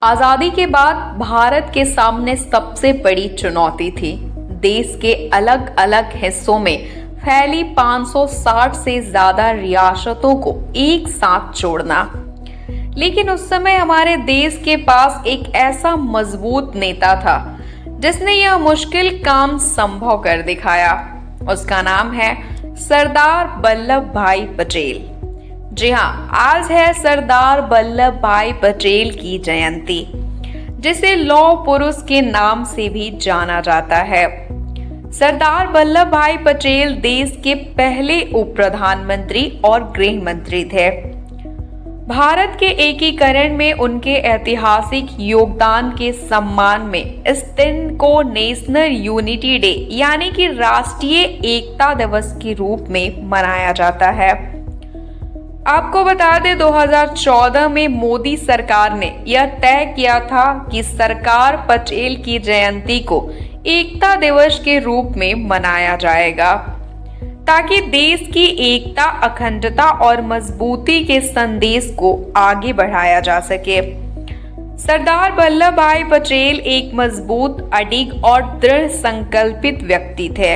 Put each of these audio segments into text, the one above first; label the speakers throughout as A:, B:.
A: आजादी के बाद भारत के सामने सबसे बड़ी चुनौती थी देश के अलग अलग हिस्सों में फैली 560 से ज्यादा रियासतों को एक साथ जोड़ना। लेकिन उस समय हमारे देश के पास एक ऐसा मजबूत नेता था जिसने यह मुश्किल काम संभव कर दिखाया। उसका नाम है सरदार वल्लभ भाई पटेल। जी हाँ, आज है सरदार वल्लभ भाई पटेल की जयंती, जिसे लौह पुरुष के नाम से भी जाना जाता है। सरदार वल्लभ भाई पटेल देश के पहले उप प्रधानमंत्री और गृह मंत्री थे। भारत के एकीकरण में उनके ऐतिहासिक योगदान के सम्मान में इस दिन को नेशनल यूनिटी डे यानी कि राष्ट्रीय एकता दिवस के रूप में मनाया जाता है। आपको बता दें, 2014 में मोदी सरकार ने यह तय किया था कि सरकार पटेल की जयंती को एकता दिवस के रूप में मनाया जाएगा, ताकि देश की एकता, अखंडता और मजबूती के संदेश को आगे बढ़ाया जा सके। सरदार वल्लभ भाई पटेल एक मजबूत, अडिग और दृढ़ संकल्पित व्यक्ति थे।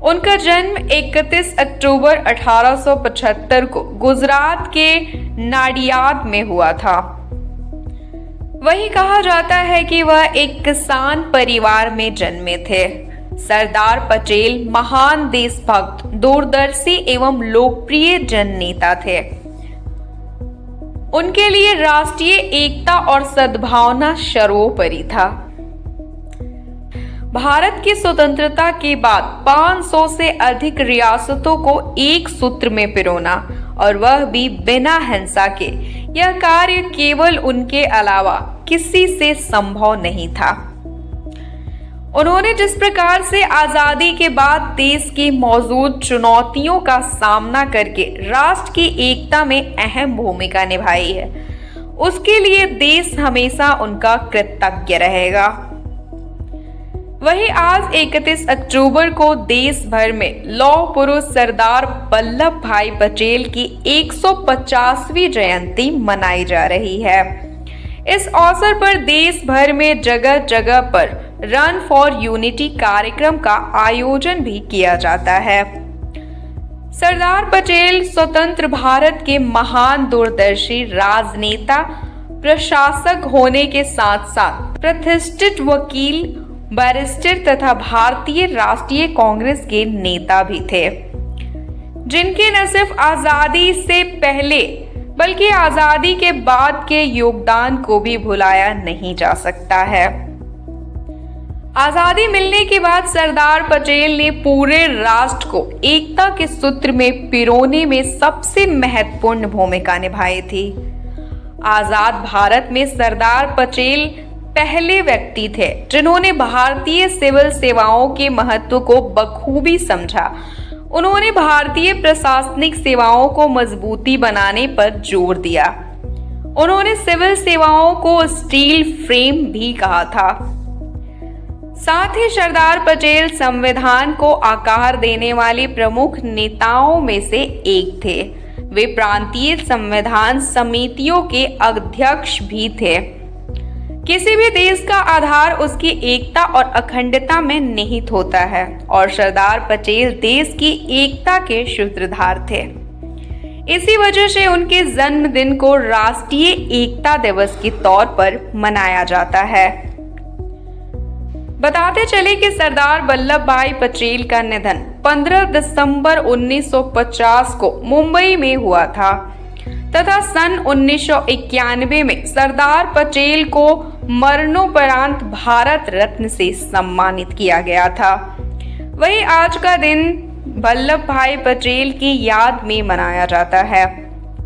A: उनका जन्म 31 अक्टूबर 1875 को गुजरात के नाडियाद में हुआ था। वही कहा जाता है कि वह एक किसान परिवार में जन्मे थे। सरदार पटेल महान देशभक्त, दूरदर्शी एवं लोकप्रिय जननेता थे। उनके लिए राष्ट्रीय एकता और सद्भावना सर्वोपरि था। भारत की स्वतंत्रता के बाद 500 से अधिक रियासतों को एक सूत्र में पिरोना, और वह भी बिना हिंसा के, यह कार्य केवल उनके अलावा किसी से संभव नहीं था। उन्होंने जिस प्रकार से आजादी के बाद देश की मौजूद चुनौतियों का सामना करके राष्ट्र की एकता में अहम भूमिका निभाई है, उसके लिए देश हमेशा उनका कृतज्ञ रहेगा। वही आज 31 अक्टूबर को देश भर में लौह पुरुष सरदार वल्लभ भाई पटेल की 150वीं जयंती मनाई जा रही है। इस अवसर पर देश भर में जगह जगह पर रन फॉर यूनिटी कार्यक्रम का आयोजन भी किया जाता है। सरदार पटेल स्वतंत्र भारत के महान दूरदर्शी राजनेता, प्रशासक होने के साथ साथ प्रतिष्ठित वकील, बैरिस्टर तथा भारतीय राष्ट्रीय कांग्रेस के नेता भी थे, जिनके न सिर्फ आजादी से पहले बल्कि आजादी के बाद के योगदान को भी भुलाया नहीं जा सकता है। आजादी मिलने के बाद सरदार पटेल ने पूरे राष्ट्र को एकता के सूत्र में पिरोने में सबसे महत्वपूर्ण भूमिका निभाई थी। आजाद भारत में सरदार पटेल पहले व्यक्ति थे जिन्होंने भारतीय सिविल सेवाओं के महत्व को बखूबी समझा। उन्होंने भारतीय प्रशासनिक सेवाओं को मजबूती बनाने पर जोर दिया। उन्होंने सिविल सेवाओं को स्टील फ्रेम भी कहा था। साथ ही सरदार पटेल संविधान को आकार देने वाले प्रमुख नेताओं में से एक थे। वे प्रांतीय संविधान समितियों के अध्यक्ष भी थे। किसी भी देश का आधार उसकी एकता और अखंडता में निहित होता है, और सरदार पटेल देश की एकता के सूत्रधार थे। इसी वजह से उनके जन्मदिन को राष्ट्रीय एकता दिवस के तौर पर मनाया जाता है। बताते चले कि सरदार वल्लभ भाई पटेल का निधन 15 दिसंबर 1950 को मुंबई में हुआ था, तथा सन 1991 में सरदार पटेल को मरणोपरांत भारत रत्न से सम्मानित किया गया था। वही आज का दिन वल्लभ भाई पटेल की याद में मनाया जाता है।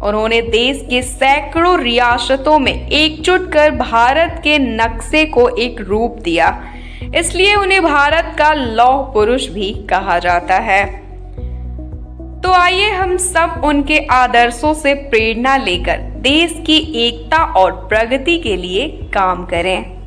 A: उन्होंने देश के सैकड़ों रियासतों में एकजुट कर भारत के नक्शे को एक रूप दिया, इसलिए उन्हें भारत का लौह पुरुष भी कहा जाता है। तो आइए हम सब उनके आदर्शों से प्रेरणा लेकर देश की एकता और प्रगति के लिए काम करें।